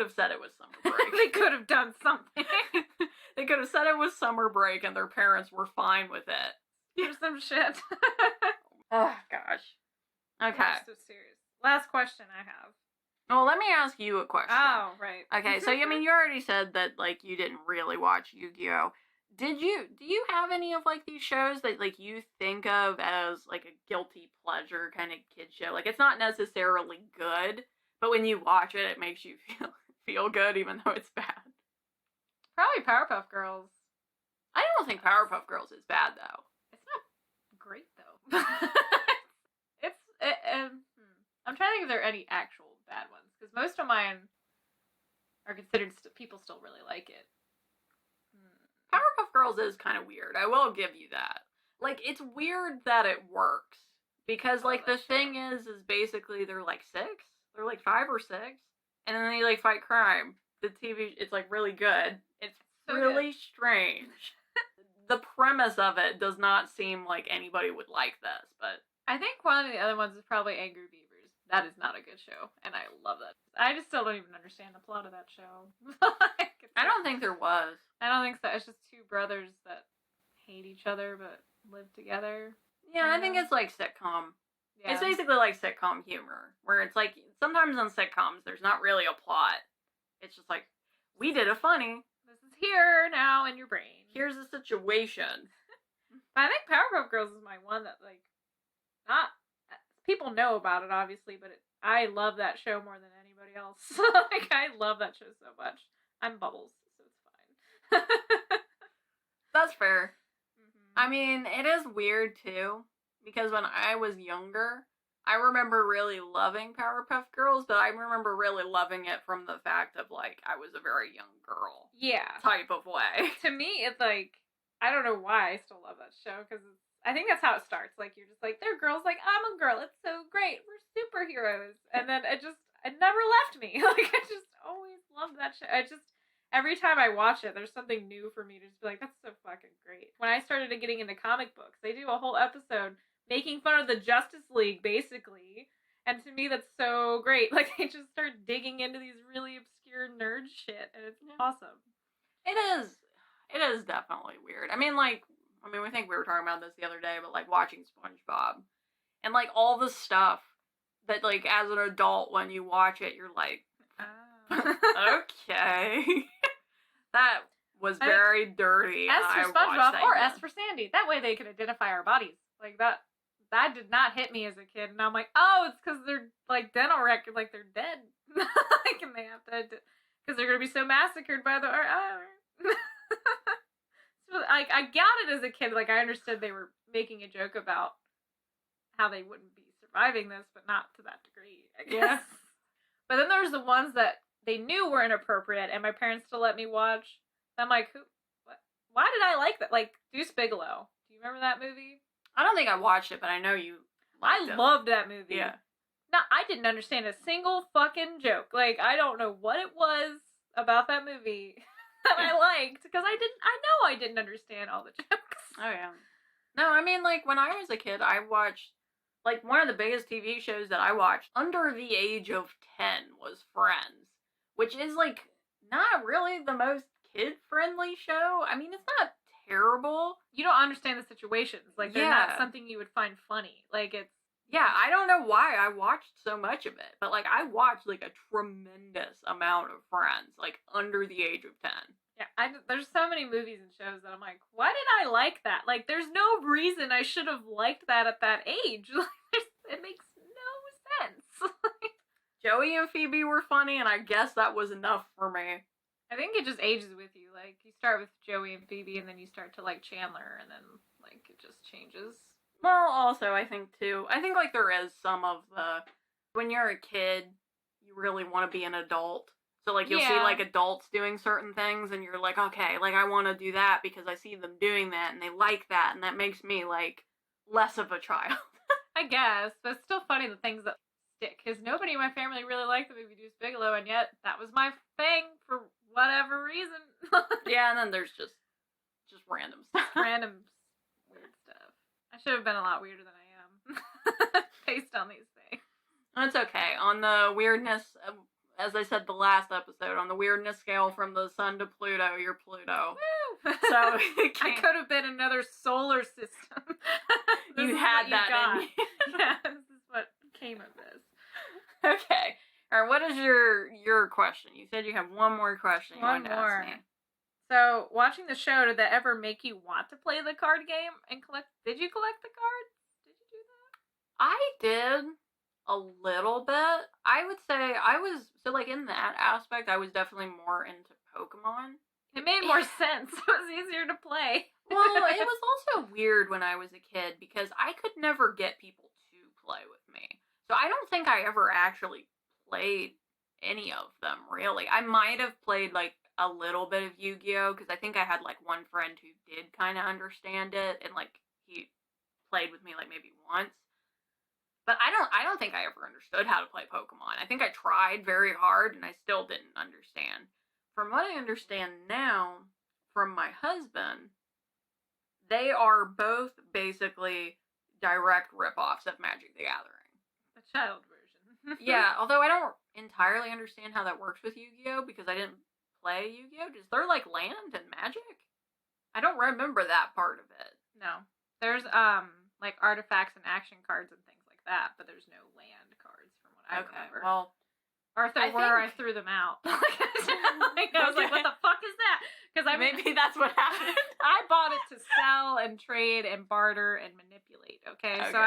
have said it was summer break. They could have done something. They could have said it was summer break, and their parents were fine with it. Here's some shit. Oh, gosh. Okay. I'm so serious. Last question I have. Well, let me ask you a question. Oh, right. Okay, so, I mean, you already said that, like, you didn't really watch Yu-Gi-Oh! Do you have any of, like, these shows that, like, you think of as, like, a guilty pleasure kind of kid show? Like, it's not necessarily good, but when you watch it, it makes you feel good even though it's bad. Probably Powerpuff Girls. I don't think Powerpuff Girls is bad, though. It's not great, though. I'm trying to think if there are any actual bad ones, because most of mine are considered, people still really like it. Powerpuff Girls is kind of weird. I will give you that. Like, it's weird that it works. Because, like, the thing is basically they're, like, 6? They're, like, 5 or 6? And then they, like, fight crime. The TV, it's, like, really good. It's So really strange. The premise of it does not seem like anybody would like this, but... I think one of the other ones is probably Angry Beavers. That is not a good show, and I love that. I just still don't even understand the plot of that show. I don't think there was. I don't think so. It's just two brothers that hate each other but live together. Yeah, I think it's like sitcom. Yeah. It's basically like sitcom humor, where it's like, sometimes on sitcoms, there's not really a plot. It's just like, we did a funny. This is here now in your brain. Here's the situation. But I think Powerpuff Girls is my one that, like, not... People know about it, obviously, but I love that show more than anybody else. Like, I love that show so much. I'm Bubbles, so it's fine. That's fair. Mm-hmm. I mean, it is weird, too, because when I was younger, I remember really loving Powerpuff Girls, but I remember really loving it from the fact of, like, I was a very young girl. Yeah. Type of way. To me, it's like, I don't know why I still love that show, because I think that's how it starts. Like, you're just like, they're girls, like, I'm a girl, it's so great, we're superheroes. And then it never left me. Like, I just always loved that show. Every time I watch it, there's something new for me to just be like, that's so fucking great. When I started getting into comic books, they do a whole episode making fun of the Justice League, basically. And to me, that's so great. Like, they just start digging into these really obscure nerd shit, and it's awesome. It is definitely weird. I mean, we think we were talking about this the other day, but, like, watching SpongeBob. And, like, all the stuff that, like, as an adult, when you watch it, you're like, okay. That was very dirty. S for SpongeBob or S for Sandy. That way they can identify our bodies. Like, that did not hit me as a kid. And I'm like, oh, it's because they're, like, dental record, like, they're dead. Like, and they have to, because they're going to be so massacred by the... So, like, I got it as a kid. Like, I understood they were making a joke about how they wouldn't be surviving this, but not to that degree, I guess. Yeah. But then there's the ones that they knew were inappropriate, and my parents still let me watch. I'm like, why did I like that? Like, Deuce Bigelow. Do you remember that movie? I don't think I watched it, but I know you liked it. I loved that movie. Yeah. No, I didn't understand a single fucking joke. Like, I don't know what it was about that movie that I liked, because I know I didn't understand all the jokes. Oh, yeah. No, I mean, like, when I was a kid, I watched, like, one of the biggest TV shows that I watched under the age of 10 was Friends, which is, like, not really the most kid-friendly show. I mean, it's not terrible. You don't understand the situations. Like, they're not something you would find funny. Like, it's... Yeah, I don't know why I watched so much of it, but, like, I watched, like, a tremendous amount of Friends, like, under the age of 10. Yeah, there's so many movies and shows that I'm like, why did I like that? Like, there's no reason I should have liked that at that age. It makes no sense. Joey and Phoebe were funny, and I guess that was enough for me. I think it just ages with you. Like, you start with Joey and Phoebe, and then you start to like Chandler, and then, like, it just changes. Well, also, I think, like, there is some of the... When you're a kid, you really want to be an adult. So, like, you'll see, like, adults doing certain things, and you're like, okay, like, I want to do that because I see them doing that, and they like that, and that makes me, like, less of a child. I guess, but it's still funny the things that stick, because nobody in my family really liked the movie Deuce Bigelow, and yet that was my thing for whatever reason. Yeah, and then there's just random stuff. Random weird stuff. I should have been a lot weirder than I am. Based on these things. That's okay. On the weirdness, as I said the last episode, on the weirdness scale from the sun to Pluto, you're Pluto. Woo! So I could have been another solar system. This You is had what that got. in you. Yeah, this is what came of this. Okay. All right, what is your question? You said you have one more question you One wanted to more. ask me. So, watching the show, did that ever make you want to play the card game and collect? Did you collect the cards? Did you do that? I did a little bit. I would say I was, so like in that aspect, I was definitely more into Pokemon. It made more sense. It was easier to play. Well, it was also weird when I was a kid because I could never get people to play with me. So I don't think I ever actually played any of them, really. I might have played like a little bit of Yu-Gi-Oh! Because I think I had like one friend who did kind of understand it, and like he played with me like maybe once. But I don't think I ever understood how to play Pokemon. I think I tried very hard and I still didn't understand. From what I understand now from my husband, they are both basically direct rip-offs of Magic the Gathering. The child version. Yeah, although I don't entirely understand how that works with Yu-Gi-Oh! Because I didn't play Yu-Gi-Oh! Is there like land and magic? I don't remember that part of it. No. There's like artifacts and action cards and things like that, but there's no land cards from what I remember. Well, or if there I threw them out. Like, I was like, what the fuck is that? Because maybe that's what happened. I bought it to sell and trade and barter and manipulate. Okay, so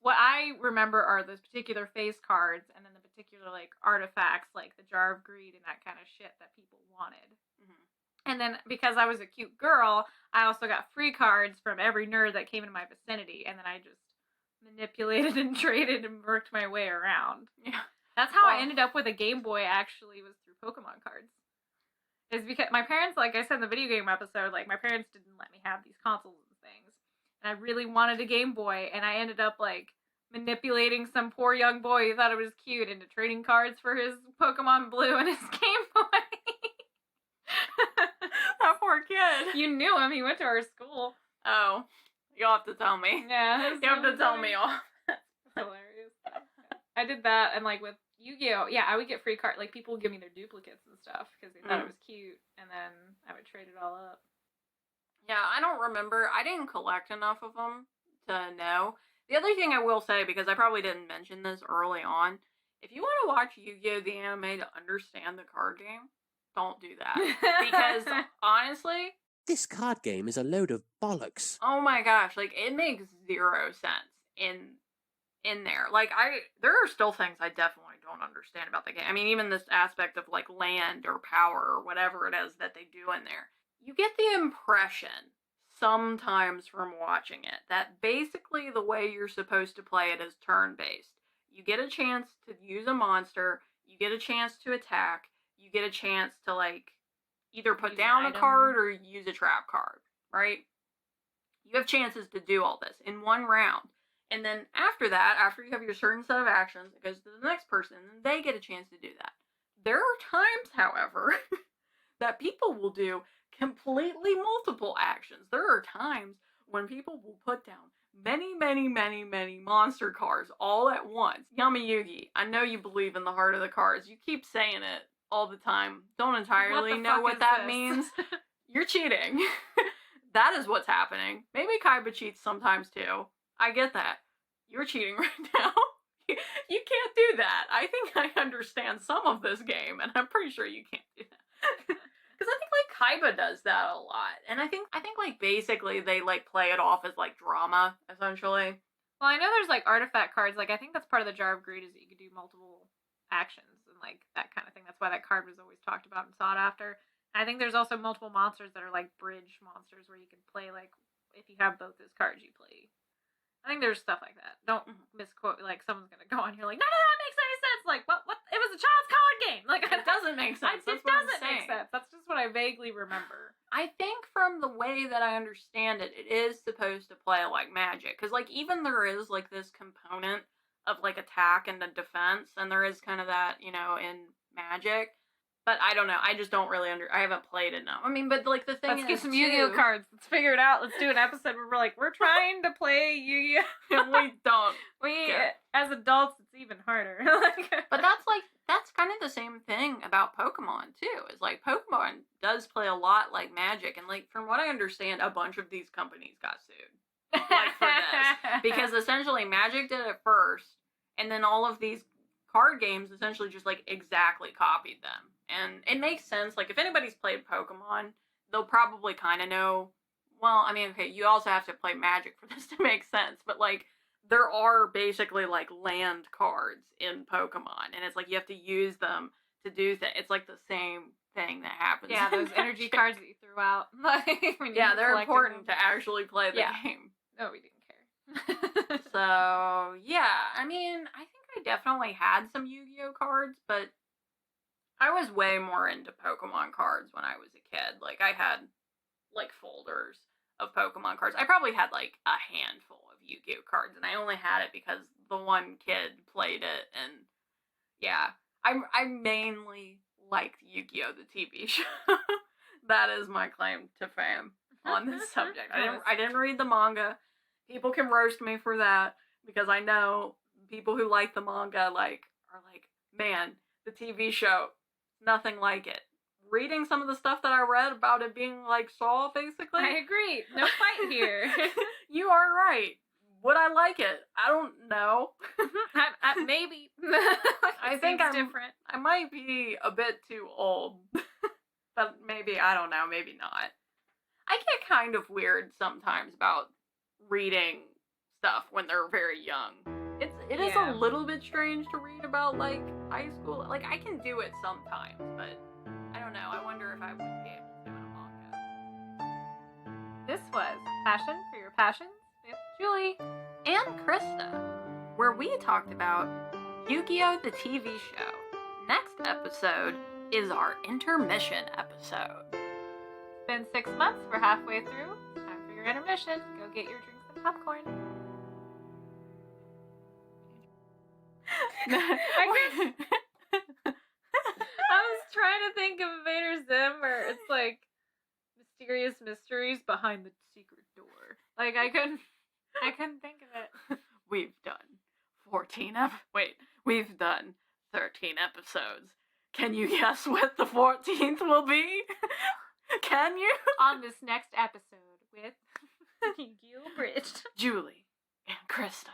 what I remember are those particular face cards and then the particular like artifacts, like the Jar of Greed and that kind of shit that people wanted. Mm-hmm. And then because I was a cute girl, I also got free cards from every nerd that came into my vicinity, and then I just manipulated and traded and worked my way around. Yeah. That's how I ended up with a Game Boy, actually, was through Pokemon cards. Is because my parents, like I said in the video game episode, like my parents didn't let me have these consoles and things. And I really wanted a Game Boy, and I ended up like manipulating some poor young boy who thought it was cute into trading cards for his Pokemon Blue and his Game Boy. That poor kid. You knew him, he went to our school. Oh, you'll have to tell me. Yeah. You have to tell me all. Hilarious. I did that, and like with Yu-Gi-Oh! Yeah, I would get free cards. Like people would give me their duplicates and stuff because they thought it was cute, and then I would trade it all up. Yeah, I don't remember. I didn't collect enough of them to know. The other thing I will say, because I probably didn't mention this early on, if you want to watch Yu-Gi-Oh! The anime to understand the card game, don't do that. Because honestly, This card game is a load of bollocks. oh my gosh, like it makes zero sense in there. Like there are still things I definitely don't understand about the game. I mean, even this aspect of like land or power or whatever it is that they do in there. You get the impression sometimes from watching it that basically the way you're supposed to play it is turn-based. You get a chance to use a monster, you get a chance to attack, you get a chance to like either put Use down an a item. card or use a trap card, right? You have chances to do all this in one round. And then after that, after you have your certain set of actions, it goes to the next person and they get a chance to do that. There are times, however, that people will do completely multiple actions. There are times when people will put down many monster cards all at once. Yami Yugi, I know you believe in the heart of the cards. You keep saying it all the time. Don't entirely know what that means. You're cheating. That is what's happening. Maybe Kaiba cheats sometimes too. I get that. You're cheating right now. You can't do that. I think I understand some of this game, and I'm pretty sure you can't do that. Because I think like Kaiba does that a lot. And I think like basically they like play it off as like drama, essentially. Well, I know there's like artifact cards. Like I think that's part of the Jar of Greed is that you could do multiple actions and like that kind of thing. That's why that card was always talked about and sought after. And I think there's also multiple monsters that are like bridge monsters where you can play like if you have both those cards you play. I think there's stuff like that. Don't misquote, like someone's gonna go on here like, none of that makes any sense. Like, what? It was a child's card game. Like, It doesn't make sense. It doesn't make sense. That's just what I vaguely remember. I think from the way that I understand it, it is supposed to play like Magic. Because, like, even there is, like, this component of, like, attack and the defense, and there is kind of that, you know, in Magic. But I don't know. I just don't really I haven't played enough. I mean, but like the thing Let's is, get some Yu-Gi-Oh too- cards. Let's figure it out. Let's do an episode where we're like, we're trying to play Yu-Gi-Oh. and we don't. Yeah. As adults, it's even harder. But that's kind of the same thing about Pokemon too. Is like Pokemon does play a lot like Magic, and like from what I understand, a bunch of these companies got sued like for this because essentially Magic did it first, and then all of these card games essentially just like exactly copied them. And it makes sense. Like if anybody's played Pokemon, they'll probably kind of know. Well, I mean, okay, you also have to play Magic for this to make sense, but like there are basically like land cards in Pokemon, and it's like you have to use them to do things. It's like the same thing that happens. Yeah, in those energy Magic. cards that you threw out. When Yeah, you they're collected important them. to actually play the Yeah. game. No, we didn't care. So yeah, I mean, I think I definitely had some Yu-Gi-Oh cards, but I was way more into Pokemon cards when I was a kid. Like I had like folders of Pokemon cards. I probably had like a handful of Yu-Gi-Oh cards, and I only had it because the one kid played it. And yeah, I mainly liked Yu-Gi-Oh the TV show. That is my claim to fame on this subject. I didn't read the manga. People can roast me for that because I know people who like the manga like are like, man, the TV show, nothing like it. Reading some of the stuff that I read about it being like Saw, basically. I agree. No fight here. You are right. Would I like it? I don't know. Maybe. I think Seems I'm different. I might be a bit too old. But maybe, I don't know, maybe not. I get kind of weird sometimes about reading stuff when they're very young. It is Yeah. a little bit strange to read about like high school. Like I can do it sometimes, but I don't know. I wonder if I would be able to in a manga. This was Passion for Your Passions with Julie. And Krista, where we talked about Yu-Gi-Oh! The TV show. Next episode is our intermission episode. It's been 6 months. We're halfway through. Time for your intermission. Go get your drinks and popcorn. I was trying to think of Invader Zim where it's like mysterious mysteries behind the secret door. Like I couldn't think of it. We've done we've done 13 episodes. Can you guess what the 14th will be? Can you? On this next episode with Yu-Gi-Oh! Abridged. Julie and Krista.